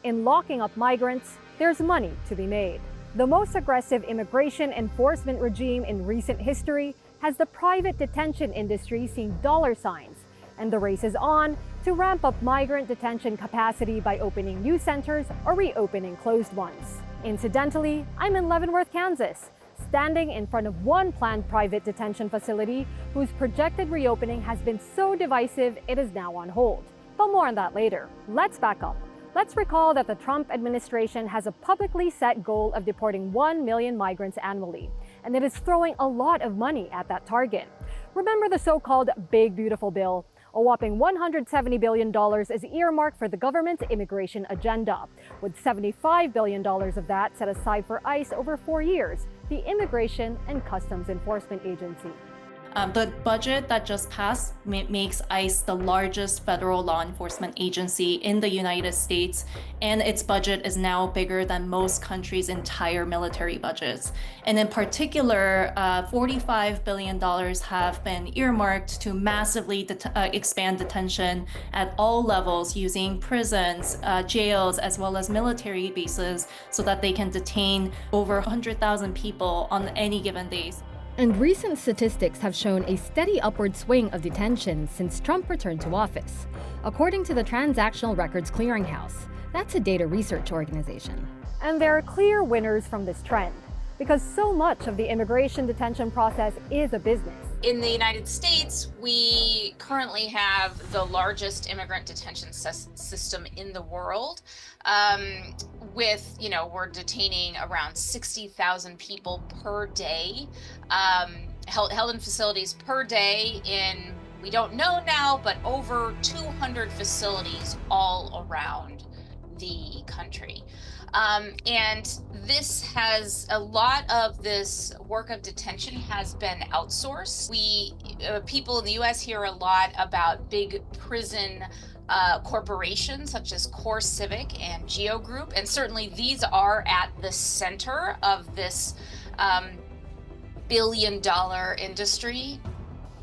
In locking up migrants, there's money to be made. The most aggressive immigration enforcement regime in recent history has the private detention industry seeing dollar signs, and the race is on to ramp up migrant detention capacity by opening new centers or reopening closed ones. Incidentally, I'm in Leavenworth, Kansas, standing in front of one planned private detention facility whose projected reopening has been so divisive it is now on hold. But more on that later. Let's back up. Let's recall that the Trump administration has a publicly set goal of deporting 1 million migrants annually, and it is throwing a lot of money at that target. Remember the so-called Big Beautiful Bill? A whopping $170 billion is earmarked for the government's immigration agenda, with $75 billion of that set aside for ICE over 4 years, the Immigration and Customs Enforcement Agency. The budget that just passed makes ICE the largest federal law enforcement agency in the United States, and its budget is now bigger than most countries' entire military budgets. And in particular, $45 billion have been earmarked to massively expand detention at all levels using prisons, jails, as well as military bases so that they can detain over 100,000 people on any given day. And recent statistics have shown a steady upward swing of detention since Trump returned to office, according to the Transactional Records Clearinghouse. That's a data research organization. And there are clear winners from this trend, because so much of the immigration detention process is a business. In the United States, we currently have the largest immigrant detention system in the world. We're detaining around 60,000 people per day, held in facilities per day in, we don't know now, but over 200 facilities all around the country. And a lot of this work of detention has been outsourced. People in the US hear a lot about big prison corporations such as CoreCivic and Geo Group, and certainly these are at the center of this billion-dollar industry.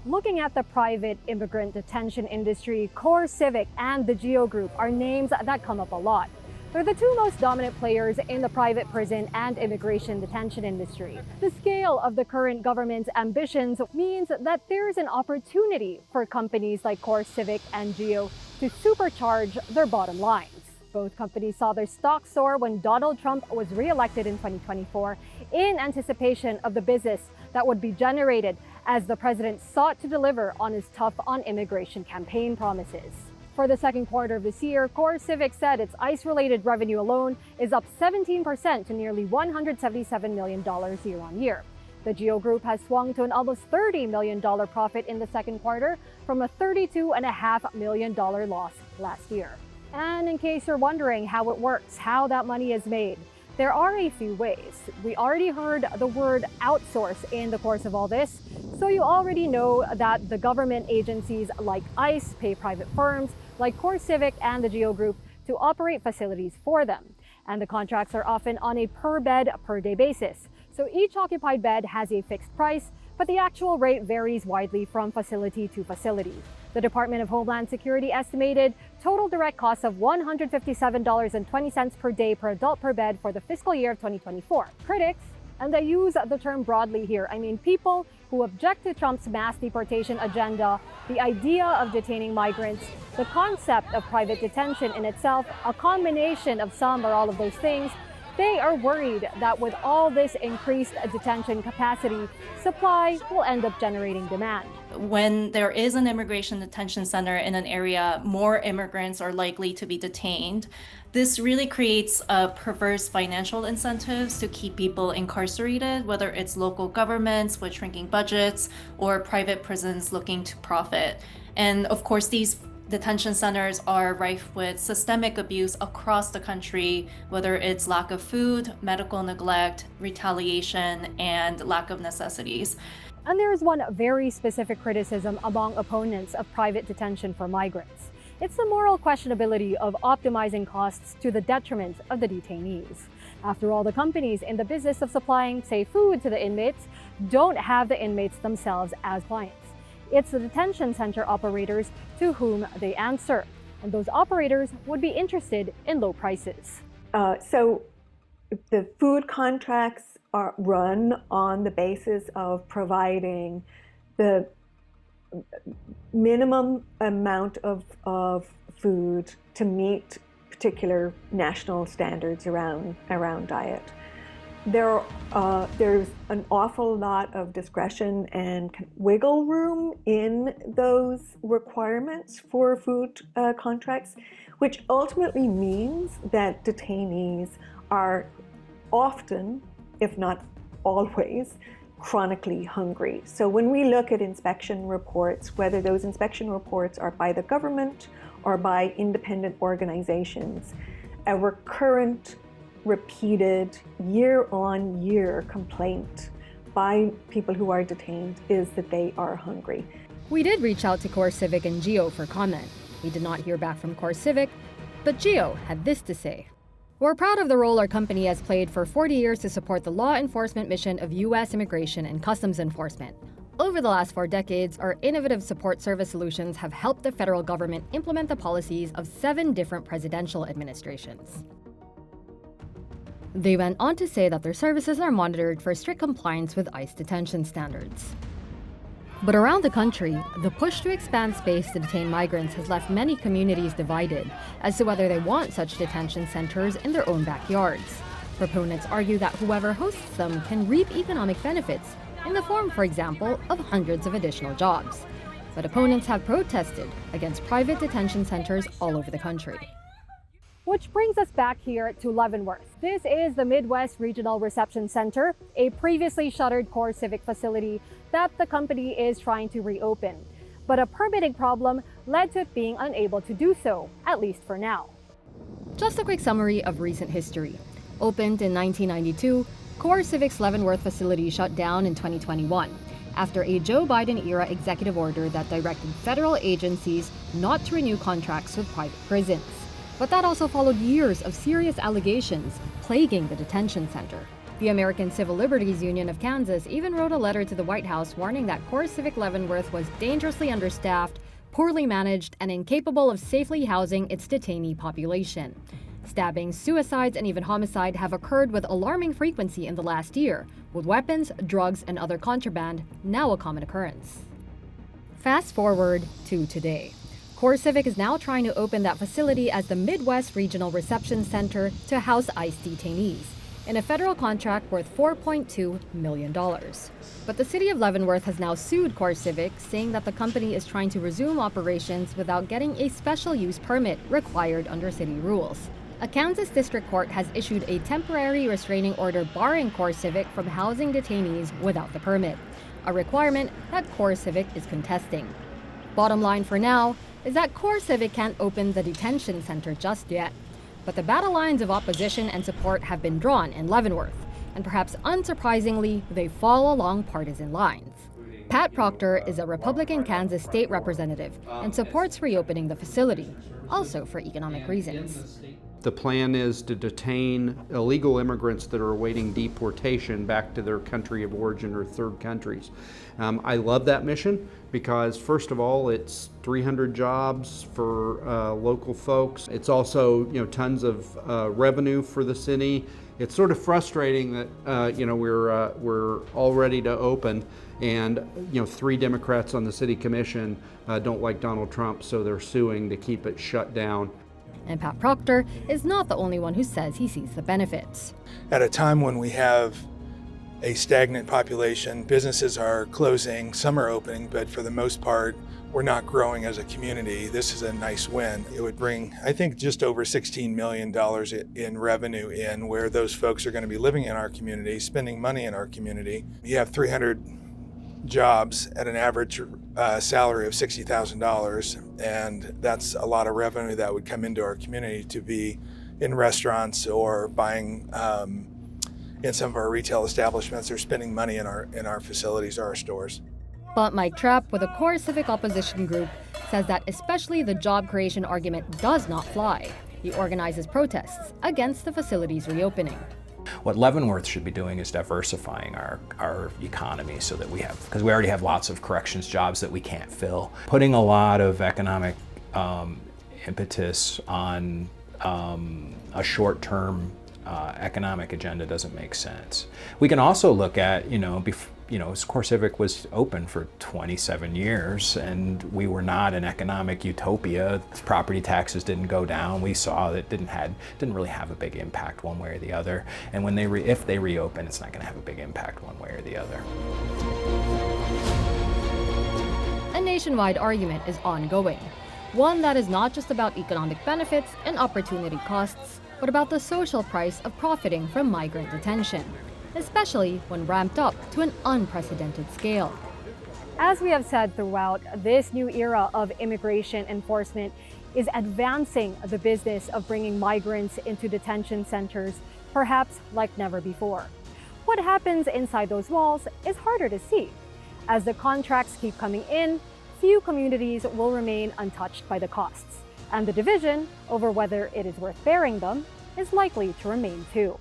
Looking at the private immigrant detention industry, CoreCivic and the Geo Group are names that come up a lot. They're the two most dominant players in the private prison and immigration detention industry. The scale of the current government's ambitions means that there's an opportunity for companies like CoreCivic and Geo to supercharge their bottom lines. Both companies saw their stock soar when Donald Trump was re-elected in 2024 in anticipation of the business that would be generated as the president sought to deliver on his tough on immigration campaign promises. For the second quarter of this year, CoreCivic said its ICE-related revenue alone is up 17% to nearly $177 million year on year. The Geo Group has swung to an almost $30 million profit in the second quarter from a $32.5 million loss last year. And in case you're wondering how it works, how that money is made, there are a few ways. We already heard the word outsource in the course of all this, so you already know that the government agencies like ICE pay private firms like CoreCivic and the Geo Group to operate facilities for them. And the contracts are often on a per bed, per day basis. So each occupied bed has a fixed price, but the actual rate varies widely from facility to facility. The Department of Homeland Security estimated total direct costs of $157.20 per day per adult per bed for the fiscal year of 2024. Critics, and they use the term broadly here, I mean people who object to Trump's mass deportation agenda, the idea of detaining migrants, the concept of private detention in itself, a combination of some or all of those things. They are worried that with all this increased detention capacity, supply will end up generating demand. When there is an immigration detention center in an area, more immigrants are likely to be detained. This really creates perverse financial incentives to keep people incarcerated, whether it's local governments with shrinking budgets or private prisons looking to profit. And of course, these detention centers are rife with systemic abuse across the country, whether it's lack of food, medical neglect, retaliation, and lack of necessities. And there is one very specific criticism among opponents of private detention for migrants. It's the moral questionability of optimizing costs to the detriment of the detainees. After all, the companies in the business of supplying, say, food to the inmates don't have the inmates themselves as clients. It's the detention center operators to whom they answer. and those operators would be interested in low prices. So the food contracts are run on the basis of providing the minimum amount of food to meet particular national standards around diet. There's an awful lot of discretion and wiggle room in those requirements for food contracts, which ultimately means that detainees are often, if not always, chronically hungry. So when we look at inspection reports, whether those inspection reports are by the government or by independent organizations, a recurrent, repeated, year-on-year complaint by people who are detained is that they are hungry. We did reach out to CoreCivic and Geo for comment. We did not hear back from CoreCivic, but Geo had this to say. We're proud of the role our company has played for 40 years to support the law enforcement mission of U.S. Immigration and Customs Enforcement. Over the last 4 decades, our innovative support service solutions have helped the federal government implement the policies of 7 different presidential administrations. They went on to say that their services are monitored for strict compliance with ICE detention standards. But around the country, the push to expand space to detain migrants has left many communities divided as to whether they want such detention centers in their own backyards. Proponents argue that whoever hosts them can reap economic benefits in the form, for example, of hundreds of additional jobs. But opponents have protested against private detention centers all over the country. Which brings us back here to Leavenworth. This is the Midwest Regional Reception Center, a previously shuttered CoreCivic facility that the company is trying to reopen. But a permitting problem led to it being unable to do so, at least for now. Just a quick summary of recent history. Opened in 1992, CoreCivic's Leavenworth facility shut down in 2021 after a Joe Biden-era executive order that directed federal agencies not to renew contracts with private prisons. But that also followed years of serious allegations plaguing the detention center. The American Civil Liberties Union of Kansas even wrote a letter to the White House warning that CoreCivic Leavenworth was dangerously understaffed, poorly managed, and incapable of safely housing its detainee population. Stabbings, suicides, and even homicide have occurred with alarming frequency in the last year, with weapons, drugs, and other contraband now a common occurrence. Fast forward to today. CoreCivic is now trying to open that facility as the Midwest Regional Reception Center to house ICE detainees in a federal contract worth $4.2 million. But the city of Leavenworth has now sued CoreCivic, saying that the company is trying to resume operations without getting a special use permit required under city rules. A Kansas district court has issued a temporary restraining order barring CoreCivic from housing detainees without the permit, a requirement that CoreCivic is contesting. Bottom line for now is that CoreCivic can't open the detention center just yet. But the battle lines of opposition and support have been drawn in Leavenworth, and perhaps unsurprisingly, they fall along partisan lines. Pat Proctor is a Republican Kansas state representative and supports reopening the facility, also for economic reasons. The plan is to detain illegal immigrants that are awaiting deportation back to their country of origin or third countries. I love that mission because, first of all, it's 300 jobs for local folks. It's also, tons of revenue for the city. It's sort of frustrating that we're all ready to open, and 3 Democrats on the city commission don't like Donald Trump, so they're suing to keep it shut down. And Pat Proctor is not the only one who says he sees the benefits. At a time when we have a stagnant population, businesses are closing, some are opening, but for the most part, we're not growing as a community. This is a nice win. It would bring, I think, just over $16 million in revenue in, where those folks are going to be living in our community, spending money in our community. You have 300 jobs at an average salary of $60,000, and that's a lot of revenue that would come into our community to be in restaurants or buying in some of our retail establishments, or spending money in our facilities or our stores. But Mike Trapp with a CoreCivic opposition group says that especially the job creation argument does not fly. He organizes protests against the facility's reopening. What Leavenworth should be doing is diversifying our economy so that because we already have lots of corrections jobs that we can't fill. Putting a lot of economic impetus on a short-term economic agenda doesn't make sense. We can also look at, CoreCivic was open for 27 years and we were not an economic utopia. Property taxes didn't go down. We saw that didn't really have a big impact one way or the other. And when if they reopen, it's not going to have a big impact one way or the other. A nationwide argument is ongoing. One that is not just about economic benefits and opportunity costs, but about the social price of profiting from migrant detention, especially when ramped up to an unprecedented scale. As we have said throughout, this new era of immigration enforcement is advancing the business of bringing migrants into detention centers, perhaps like never before. What happens inside those walls is harder to see. As the contracts keep coming in, few communities will remain untouched by the costs, and the division over whether it is worth bearing them is likely to remain too.